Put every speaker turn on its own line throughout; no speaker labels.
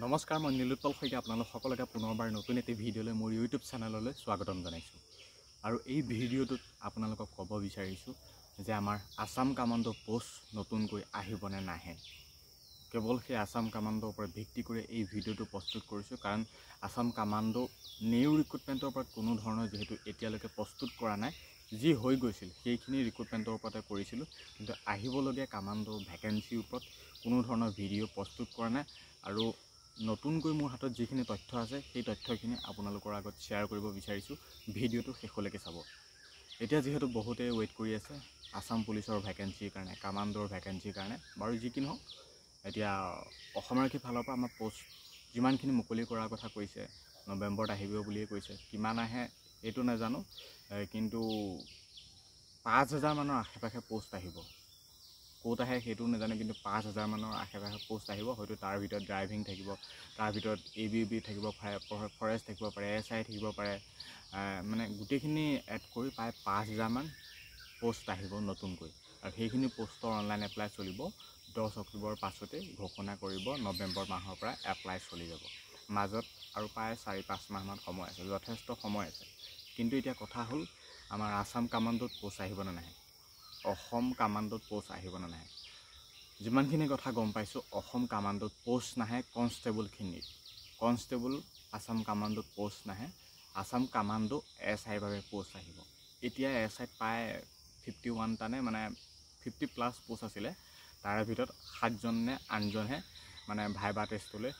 নমস্কাৰ, মই নীলোৎপল শইকীয়া আপোনালোক সকলোকে পুনৰবাৰ নতুন এটি ভিডিঅ'লৈ মোৰ ইউটিউব চেনেললৈ স্বাগতম জনাইছোঁ। আৰু এই ভিডিঅ'টোত আপোনালোকক ক'ব বিচাৰিছোঁ যে আমাৰ আসাম কামাণ্ডো পোষ্ট নতুনকৈ আহিবনে নাহে। কেৱল সেই আসাম কামাণ্ডোৰ ওপৰত ভিত্তি কৰি এই ভিডিঅ'টো প্ৰস্তুত কৰিছোঁ, কাৰণ আসাম কামাণ্ডো নিউ ৰিক্ৰুটমেণ্টৰ ওপৰত কোনো ধৰণৰ যিহেতু এতিয়ালৈকে প্ৰস্তুত কৰা নাই। যি হৈ গৈছিল সেইখিনি ৰিক্ৰুটমেণ্টৰ ওপৰতে কৰিছিলোঁ, কিন্তু আহিবলগীয়া কামাণ্ডো ভেকেঞ্চিৰ ওপৰত কোনো ধৰণৰ ভিডিঅ' প্ৰস্তুত কৰা নাই। আৰু নতুনকৈ মোৰ হাতত যিখিনি তথ্য আছে সেই তথ্যখিনি আপোনালোকৰ আগত শ্বেয়াৰ কৰিব বিচাৰিছোঁ। ভিডিঅ'টো শেষলৈকে চাব। এতিয়া যিহেতু বহুতেই ৱেইট কৰি আছে আসাম পুলিচৰ ভেকেঞ্চিৰ কাৰণে, কামাণ্ডোৰ ভেকেঞ্চিৰ কাৰণে। বাৰু যি কি নহওক, এতিয়া অসম আৰক্ষীৰ ফালৰ পৰা আমাৰ পোষ্ট যিমানখিনি মুকলি কৰাৰ কথা কৈছে, নৱেম্বৰত আহিব বুলিয়ে কৈছে। কিমান আহে এইটো নাজানো, কিন্তু ৫,০০০ মানৰ আশে পাশে পোষ্ট আহিব। ক'ত আহে সেইটো নাজানো, কিন্তু ৫,০০০ মানৰ আশে পাশে পোষ্ট আহিব। হয়তো তাৰ ভিতৰত ড্ৰাইভিং থাকিব, তাৰ ভিতৰত ABB থাকিব, ফৰেষ্ট থাকিব পাৰে, SI থাকিব পাৰে, মানে গোটেইখিনি এড কৰি প্ৰায় ৫,০০০ মান পোষ্ট আহিব নতুনকৈ। আৰু সেইখিনি পোষ্টৰ অনলাইন এপ্লাই চলিব 10 অক্টোবৰৰ পাছতেই ঘোষণা কৰিব। নৱেম্বৰ মাহৰ পৰা এপ্লাই চলি যাব। মাজত আৰু প্ৰায় ৪-৫ মাহমান সময় আছে, যথেষ্ট সময় আছে। কিন্তু এতিয়া কথা হ'ল, আমাৰ আসাম কামাণ্ডোত পোষ্ট আহিবনে নাহে, অসম কামাণ্ডোত পোষ্ট আহিবনে নাহে। যিমানখিনি কথা গম পাইছোঁ, অসম কামাণ্ডোত পোষ্ট নাহে। কনষ্টেবল আসাম কামাণ্ডোত পোষ্ট নাহে। আসাম কামাণ্ডো SIৰ বাবে পোষ্ট আহিব। এতিয়া SIত প্ৰায় 51টা নে মানে 50+ পোষ্ট আছিলে। তাৰে ভিতৰত 7জন নে 8জনহে মানে ভাইবা টেষ্টলৈ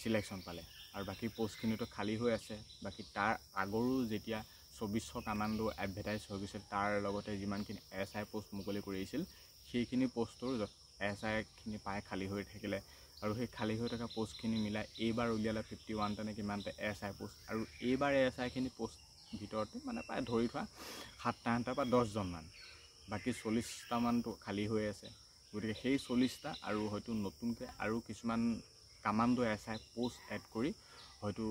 চিলেকশ্যন পালে, আৰু বাকী পোষ্টখিনিতো খালী হৈ আছে। বাকী তাৰ আগৰো যেতিয়া 2400 কামাণ্ডো এডভাৰটাইজ হৈ গৈছিল, তাৰ লগতে যিমানখিনি SI পোষ্ট মুকলি কৰিছিল সেইখিনি পোষ্টৰ SIখিনি প্ৰায় খালী হৈ থাকিলে। আৰু সেই খালী হৈ থকা পোষ্টখিনি মিলাই এইবাৰ উলিয়ালে 51টা নে কিমানটা SI পোষ্ট। আৰু এইবাৰ SIখিনি পোষ্ট ভিতৰতে মানে প্ৰায় ধৰি থোৱা 7টা বা 10জনমান, বাকী 40টামানটো খালী হৈ আছে। গতিকে সেই 40টা আৰু হয়তো নতুনকৈ আৰু কিছুমান কামাণ্ডো SI পোষ্ট এড কৰি হয়তো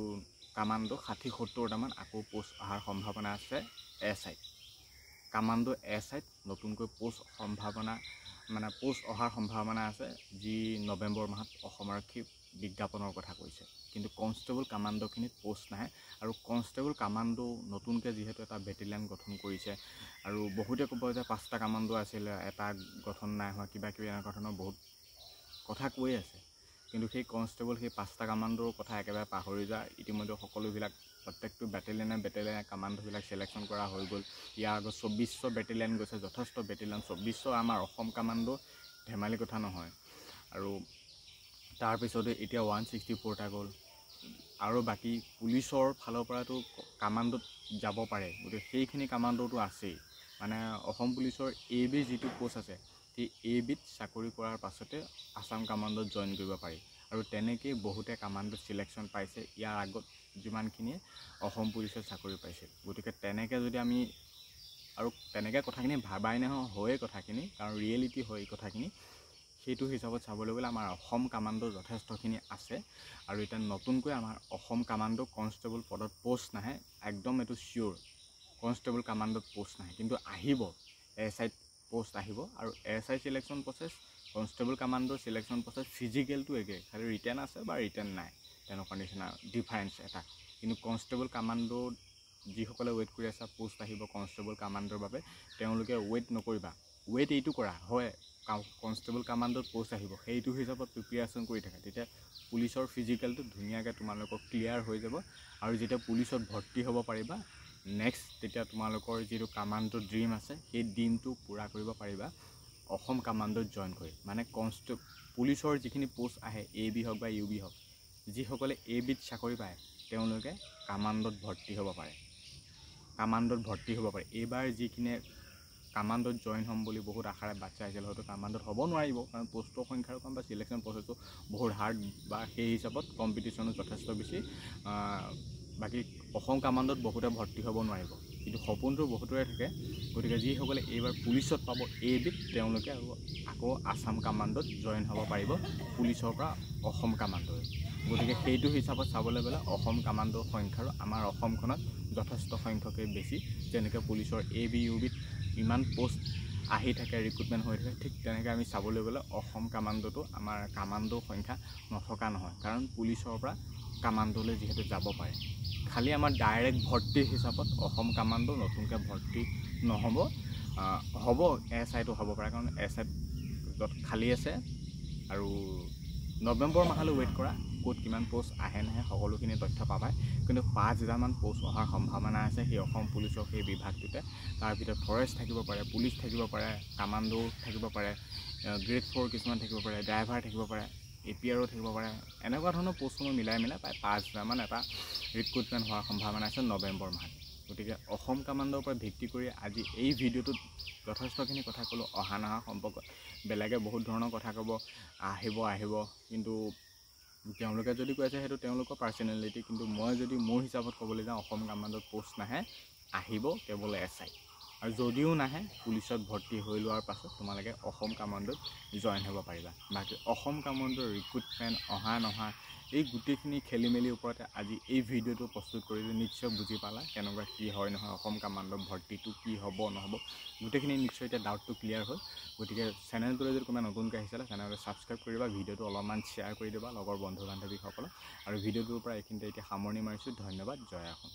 কামাণ্ডো 60-70টামান আকৌ পোষ্ট অহাৰ সম্ভাৱনা আছে। SIত কামাণ্ডো SIত নতুনকৈ পোষ্ট অহাৰ সম্ভাৱনা আছে, যি নৱেম্বৰ মাহত অসম আৰক্ষী বিজ্ঞাপনৰ কথা কৈছে। কিন্তু কনষ্টেবল কামাণ্ডোখিনিত পোষ্ট নাহে। আৰু কনষ্টেবল কামাণ্ডো নতুনকৈ যিহেতু এটা বেটেলিয়ান গঠন কৰিছে, আৰু বহুতে ক'ব যে 5টা কামাণ্ডো আছিলে, এটা গঠন নাই হোৱা, কিবা কিবি এনেকুৱা ধৰণৰ বহুত কথা কৈ আছে। কিন্তু সেই কনষ্টেবল সেই 5টা কামাণ্ডোৰ কথা একেবাৰে পাহৰি যায়। ইতিমধ্যে সকলোবিলাক প্ৰত্যেকটো বেটেলিয়ানে কামাণ্ডোবিলাক চিলেকশ্যন কৰা হৈ গ'ল। ইয়াৰ আগত 2400 বেটেলিয়ান গৈছে, যথেষ্ট বেটেলিয়ান। 2400 আমাৰ অসম কামাণ্ডো ধেমালি কথা নহয়। আৰু তাৰপিছতে এতিয়া 164টা গ'ল, আৰু বাকী পুলিচৰ ফালৰ পৰাতো কামাণ্ডোত যাব পাৰে। গতিকে সেইখিনি কামাণ্ডোটো আছেই। মানে অসম পুলিচৰ AB যিটো পোষ্ট আছে, সেই ABত চাকৰি কৰাৰ পাছতে আসাম কামাণ্ডোত জইন কৰিব পাৰি। আৰু তেনেকৈয়ে বহুতে কামাণ্ডোত চিলেকশ্যন পাইছে ইয়াৰ আগত যিমানখিনিয়ে অসম পুলিচত চাকৰি পাইছিল। গতিকে তেনেকৈ যদি আমি, আৰু তেনেকৈ কথাখিনি ভাবাই নহয়, হয়েই কথাখিনি, কাৰণ ৰিয়েলিটি হয় এই কথাখিনি। সেইটো হিচাপত চাবলৈ গ'লে আমাৰ অসম কামাণ্ডো যথেষ্টখিনি আছে। আৰু এতিয়া নতুনকৈ আমাৰ অসম কামাণ্ডো কনষ্টেবল পদত পোষ্ট নাহে, একদম এইটো চিয়'ৰ। কনষ্টেবল কামাণ্ডোত পোষ্ট নাহে, কিন্তু আহিব SIত পোষ্ট আহিব। আৰু SI চিলেকশ্যন প্ৰচেছ, কনষ্টেবল কামাণ্ডোৰ চিলেকশ্যন প্ৰচেছ, ফিজিকেলটো একে, খালি ৰিটেন আছে বা ৰিটেন নাই, তেনেকুৱা নিচিনা ডিফাৰেঞ্চ এটা। কিন্তু কনষ্টেবল কামাণ্ডো যিসকলে ৱেইট কৰি আছে পোষ্ট আহিব কনষ্টেবল কামাণ্ডোৰ বাবে, তেওঁলোকে ৱেইট নকৰিবা। ৱেইট এইটো কৰা হয়, কনষ্টেবল কামাণ্ডোত পোষ্ট আহিব, সেইটো হিচাপত প্ৰিপেৰেশ্যন কৰি থাকে। তেতিয়া পুলিচৰ ফিজিকেলটো ধুনীয়াকৈ তোমালোকৰ ক্লিয়াৰ হৈ যাব। আৰু যেতিয়া পুলিচত ভৰ্তি হ'ব পাৰিবা, নেক্সট তেতিয়া তোমালোকৰ যিটো কামাণ্ডো ড্ৰিম আছে, সেই ড্ৰিমটো পূৰা কৰিব পাৰিবা অসম কামাণ্ডোত জইন কৰি। মানে পুলিচৰ যিখিনি পোষ্ট আহে, AB হওক বা UB হওক, যিসকলে ABত চাকৰি পায় তেওঁলোকে কামাণ্ডোত ভৰ্তি হ'ব পাৰে। এইবাৰ যিখিনিয়ে কামাণ্ডোত জইন হ'ম বুলি বহুত আশাৰে বাট চাইছিল, হয়তো কামাণ্ডোত হ'ব নোৱাৰিব, কাৰণ পোষ্টৰ সংখ্যাৰ কম বা চিলেকশ্যন প্ৰচেছটো বহুত হাৰ্ড, বা সেই হিচাপত কম্পিটিশ্যনো যথেষ্ট বেছি। বাকী অসম কামাণ্ডোত বহুতে ভৰ্তি হ'ব নোৱাৰিব, কিন্তু সপোনটো বহুতৰে থাকে। গতিকে যিসকলে এইবাৰ পুলিচত পাব ABত, তেওঁলোকে আকৌ আসাম কামাণ্ডোত জইন হ'ব পাৰিব পুলিচৰ পৰা অসম কামাণ্ডোলৈ। গতিকে সেইটো হিচাপত চাবলৈ গ'লে অসম কামাণ্ডোৰ সংখ্যাৰো আমাৰ অসমখনত যথেষ্ট সংখ্যকেই বেছি। যেনেকৈ পুলিচৰ AB UBত ইমান পোষ্ট আহি থাকে, ৰিক্ৰুটমেণ্ট হৈ থাকে। ঠিক তেনেকৈ আমি চাবলৈ গ'লে অসম কামাণ্ডোটো আমাৰ কামাণ্ডো সংখ্যা নথকা নহয়, কাৰণ পুলিচৰ পৰা কামাণ্ডোলৈ যিহেতু যাব পাৰে। খালি আমাৰ ডাইৰেক্ট ভৰ্তিৰ হিচাপত অসম কামাণ্ডো নতুনকৈ ভৰ্তি নহ'ব, হ'ব SI টো হ'ব পাৰে, কাৰণ SI য'ত খালী আছে। আৰু নৱেম্বৰ মাহলৈ ৱেইট কৰা, ক'ত কিমান পষ্ট আহে নাহে সকলোখিনি তথ্য পাবাই। কিন্তু 5,000মান পষ্ট অহাৰ সম্ভাৱনা আছে সেই অসম পুলিচৰ সেই বিভাগটোতে। তাৰ ভিতৰত ফৰেষ্ট থাকিব পাৰে, পুলিচ থাকিব পাৰে, কামাণ্ডো থাকিব পাৰে, গ্ৰেড 4 কিছুমান থাকিব পাৰে, ড্ৰাইভাৰ থাকিব পাৰে, APRও থাকিব পাৰে। এনেকুৱা ধৰণৰ পষ্টসমূহ মিলাই প্ৰায় 5,000মান এটা ৰিক্ৰুটমেণ্ট হোৱাৰ সম্ভাৱনা আছে নৱেম্বৰ মাহত। গতিকে অসম কামাণ্ডৰ ওপৰত ভিত্তি কৰি আজি এই ভিডিঅ'টোত যথেষ্টখিনি কথা ক'লোঁ। অহা নহা সম্পৰ্কত বেলেগে বহুত ধৰণৰ কথা ক'ব, আহিব, কিন্তু তেওঁলোকে যদি কৈ আছে সেইটো তেওঁলোকৰ পাৰ্চনেলিটি। কিন্তু মই যদি মোৰ হিচাপত ক'বলৈ যাওঁ, অসম কামাণ্ডত পষ্ট নাহে, আহিব কেৱল SI। আৰু যদিও নাহে, পুলিচত ভৰ্তি হৈ লোৱাৰ পাছত তোমালোকে অসম কামাণ্ডত জইন হ'ব পাৰিবা। বাকী অসম কামাণ্ডৰ ৰিক্ৰুটমেণ্ট অহা নহা এই গোটেইখিনি খেলি মেলিৰ ওপৰতে আজি এই ভিডিঅ'টো প্ৰস্তুত কৰিলোঁ। নিশ্চয় বুজি পালা কেনেকুৱা কি হয় নহয়, অসম কামাণ্ডৰ ভৰ্তিটো কি হ'ব নহ'ব, গোটেইখিনি নিশ্চয় এতিয়া ডাউটটো ক্লিয়াৰ হ'ল। গতিকে চেনেলটোলৈ যদি কোনোবা নতুনকৈ আহিছিলে তেনেহ'লে ছাবস্ক্ৰাইব কৰিবা, ভিডিঅ'টো অলপমান শ্বেয়াৰ কৰি দিবা লগৰ বন্ধু বান্ধৱীসকলক। আৰু ভিডিঅ'টোৰ পৰা এইখিনিতে এতিয়া সামৰণি মাৰিছোঁ। ধন্যবাদ। জয় অসম।